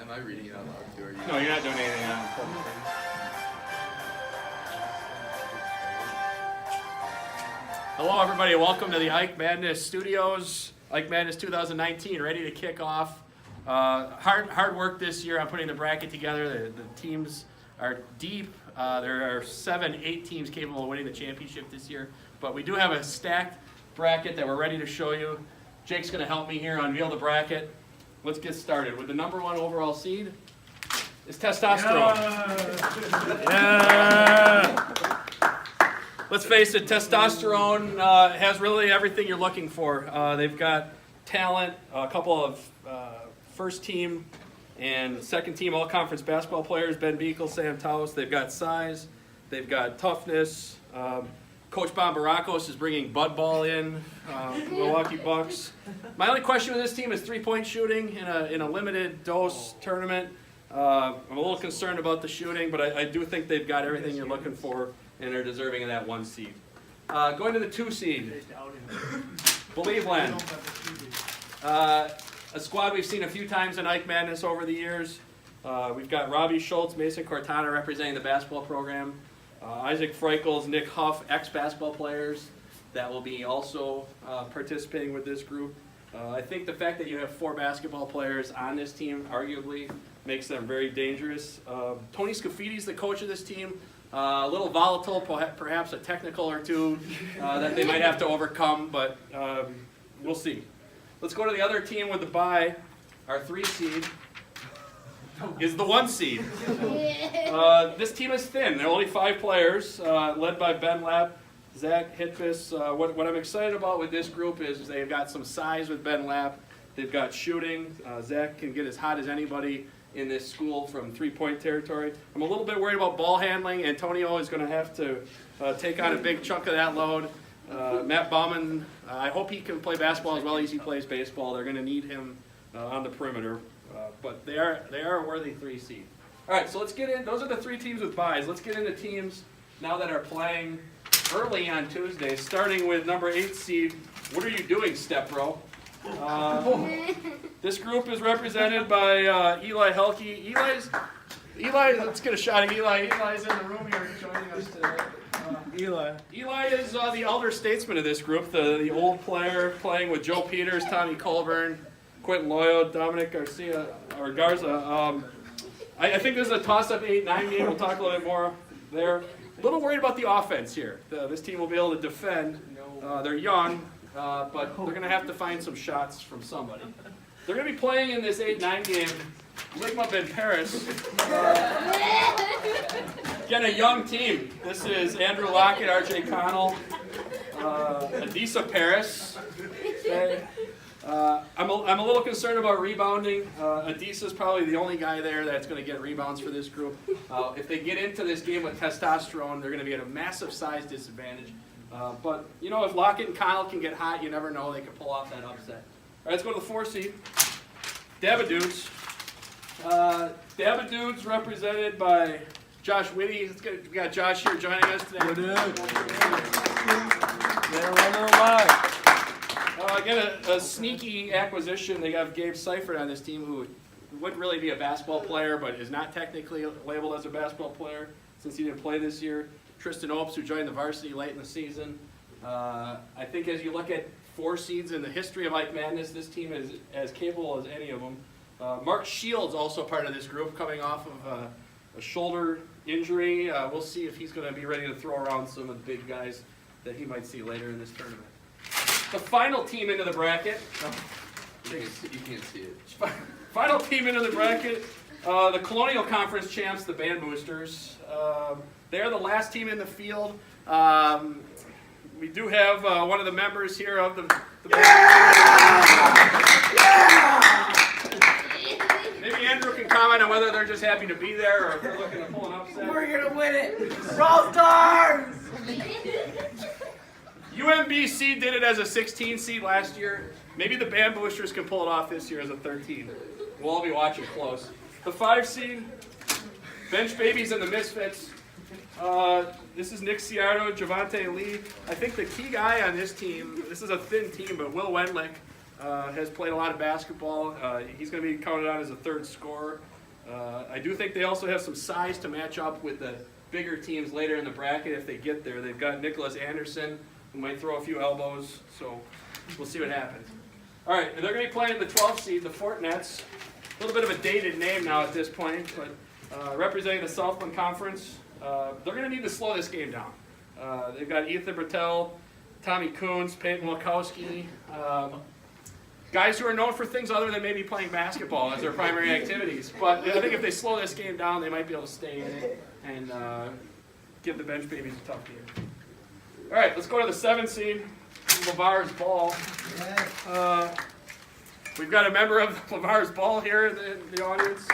Am I reading it out loud too? Or you? No, you're not doing anything on purpose. Hello, everybody. Welcome to the Ike Madness Studios. Ike Madness 2019, ready to kick off. Hard work this year on putting the bracket together. The teams are deep. There are 7-8 teams capable of winning the championship this year. But we do have a stacked bracket that we're ready to show you. Jake's going to help me here unveil the bracket. Let's get started. With the number 1 overall seed is testosterone. Yeah. Let's face it, testosterone has really everything you're looking for. They've got talent, a couple of first team and second team all-conference basketball players, Ben Beekle, Sam Taus. They've got size, they've got toughness. Coach Bob Barakos is bringing Bud Ball in, Milwaukee Bucks. My only question with this team is three-point shooting in a limited dose tournament. I'm a little concerned about the shooting, but I do think they've got everything you're looking for, and they're deserving of that 1 seed. Going to the 2 seed, Believeland. A squad we've seen a few times in Ike Madness over the years. We've got Robbie Schultz, Mason Cortana representing the basketball program. Isaac Freichels, Nick Huff, ex-basketball players that will be also participating with this group. I think the fact that you have 4 basketball players on this team arguably makes them very dangerous. Tony Scaffidi's the coach of this team. A little volatile, perhaps a technical or two that they might have to overcome, but we'll see. Let's go to the other team with the bye. Our 3 seed is the 1 seed. This team is thin. There are only 5 players, led by Ben Lapp, Zach Hitfus. What I'm excited about with this group is they've got some size with Ben Lapp. They've got shooting. Zach can get as hot as anybody in this school from 3-point territory. I'm a little bit worried about ball handling. Antonio is going to have to take on a big chunk of that load. Matt Bauman, I hope he can play basketball as well as he plays baseball. They're going to need him on the perimeter. But they are a worthy 3 seed. All right, so let's get in. Those are the 3 teams with byes. Let's get into teams now that are playing early on Tuesday, starting with number 8 seed. What are you doing, Step Bro? This group is represented by Eli Helke. Eli, let's get a shot of Eli. Eli's in the room here joining us today. Eli is the elder statesman of this group, the old player playing with Joe Peters, Tommy Colburn, Quentin Loyo, Dominic Garza. I think this is a toss-up 8-9 game. We'll talk a little bit more there. A little worried about the offense here. This team will be able to defend. They're young, but they're going to have to find some shots from somebody. They're going to be playing in this 8-9 game. Ligma Ben Paris. Again, a young team. This is Andrew Lockett, RJ Connell, Adisa Paris. Okay. I'm a little concerned about rebounding. Adisa is probably the only guy there that's going to get rebounds for this group. If they get into this game with testosterone, they're going to be at a massive size disadvantage. But, you know, if Lockett and Connell can get hot, you never know. They can pull off that upset. All right, let's go to the 4 seed. Dabadudes. Dabadudes represented by Josh Whitty. We got Josh here joining us today. Again, a sneaky acquisition. They have Gabe Seifert on this team, who wouldn't really be a basketball player, but is not technically labeled as a basketball player since he didn't play this year. Tristan Opes, who joined the varsity late in the season. I think as you look at 4 seeds in the history of Ike Madness, this team is as capable as any of them. Mark Shields, also part of this group, coming off of a shoulder injury. We'll see if he's going to be ready to throw around some of the big guys that he might see later in this tournament. The final team into the bracket. You can't see it. Final team into the bracket. The Colonial Conference champs, the Band Boosters. They're the last team in the field. We do have one of the members here of the Maybe Andrew can comment on whether they're just happy to be there or if they're looking to pull an upset. We're going to win it! Roll Stars! UMBC did it as a 16 seed last year. Maybe the Band Boosters can pull it off this year as a 13. We'll all be watching close. The 5 seed, Bench Babies and the Misfits. This is Nick Ciardo, Javante Lee. I think the key guy on this team, this is a thin team, but Will Wendlick has played a lot of basketball. He's going to be counted on as a third scorer. I do think they also have some size to match up with the bigger teams later in the bracket if they get there. They've got Nicholas Anderson, who might throw a few elbows, so we'll see what happens. All right, and they're going to be playing the 12th seed, the Fortinets. A little bit of a dated name now at this point, but representing the Southland Conference. They're going to need to slow this game down. They've got Ethan Bertel, Tommy Coons, Peyton Wilkowski, guys who are known for things other than maybe playing basketball as their primary activities. But I think if they slow this game down, they might be able to stay in it and give the bench babies a tough game. All right, let's go to the 7th seed, LeVar's Ball. We've got a member of LeVar's Ball here in the audience.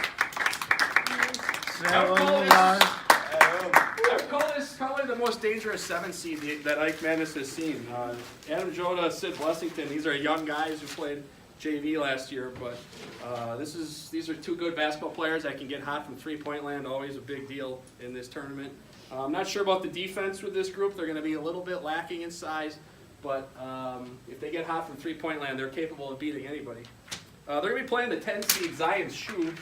I would call this probably the most dangerous 7th seed that Ike Madness has seen. Adam Jota, Sid Blessington, these are young guys who played JV last year, but these are two good basketball players that can get hot from three-point land, always a big deal in this tournament. I'm not sure about the defense with this group. They're going to be a little bit lacking in size, but if they get hot from three-point land, they're capable of beating anybody. They're going to be playing the 10 seed Zion's Shoe.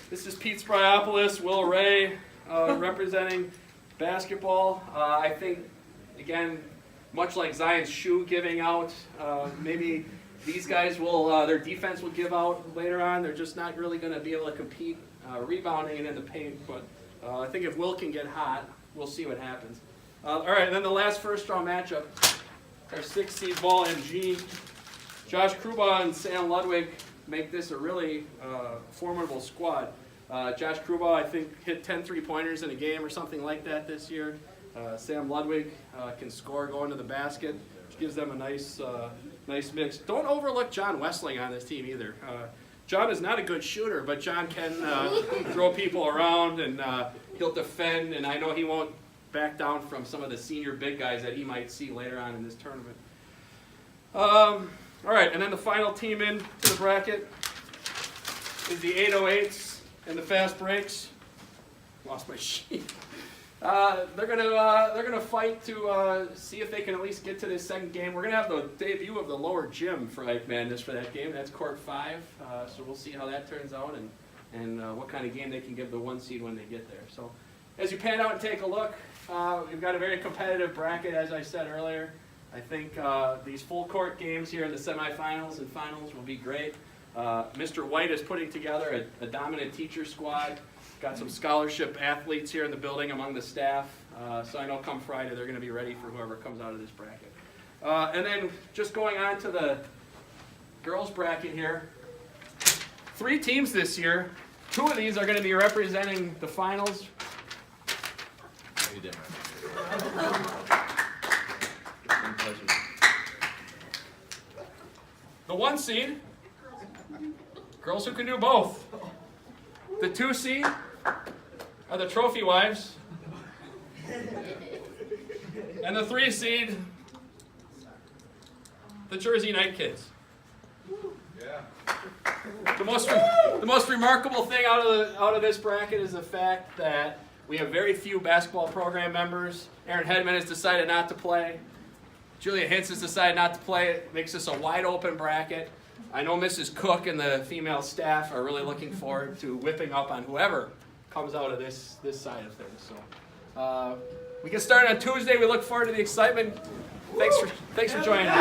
This is Pete Spryopoulos, Will Ray, representing basketball. I think, again, much like Zion's Shoe giving out, maybe these guys will, their defense will give out later on. They're just not really going to be able to compete rebounding and in the paint, but I think if Will can get hot, we'll see what happens. All right, and then the last first-round matchup, our 6th seed Ball MG. Josh Kruba and Sam Ludwig make this a really formidable squad. Josh Kruba, I think, hit 10 three-pointers in a game or something like that this year. Sam Ludwig can score going to the basket, which gives them a nice mix. Don't overlook John Wessling on this team either. John is not a good shooter, but John can throw people around, and he'll defend, and I know he won't back down from some of the senior big guys that he might see later on in this tournament. All right, and then the final team in to the bracket is the 808s and the Fast Breaks. Lost my sheet. They're gonna fight to see if they can at least get to this second game. We're gonna have the debut of the lower gym for Ike Madness for that game. That's court 5, so we'll see how that turns out and what kind of game they can give the 1 seed when they get there. So as you pan out and take a look, we've got a very competitive bracket, as I said earlier. I think these full court games here in the semifinals and finals will be great. Mr. White is putting together a dominant teacher squad. Got some scholarship athletes here in the building among the staff. So I know come Friday they're going to be ready for whoever comes out of this bracket. And then just going on to the girls bracket here. 3 teams this year. 2 of these are going to be representing the finals. You did. The 1 seed, girls who can do both. The 2 seed are the trophy wives. And the 3 seed, the Jersey Night Kids. Yeah. The most remarkable thing out of this bracket is the fact that we have very few basketball program members. Aaron Hedman has decided not to play. Julia Hintz has decided not to play. It makes this a wide open bracket. I know Mrs. Cook and the female staff are really looking forward to whipping up on whoever comes out of this side of things. So we get started on Tuesday. We look forward to the excitement. Thanks for joining us.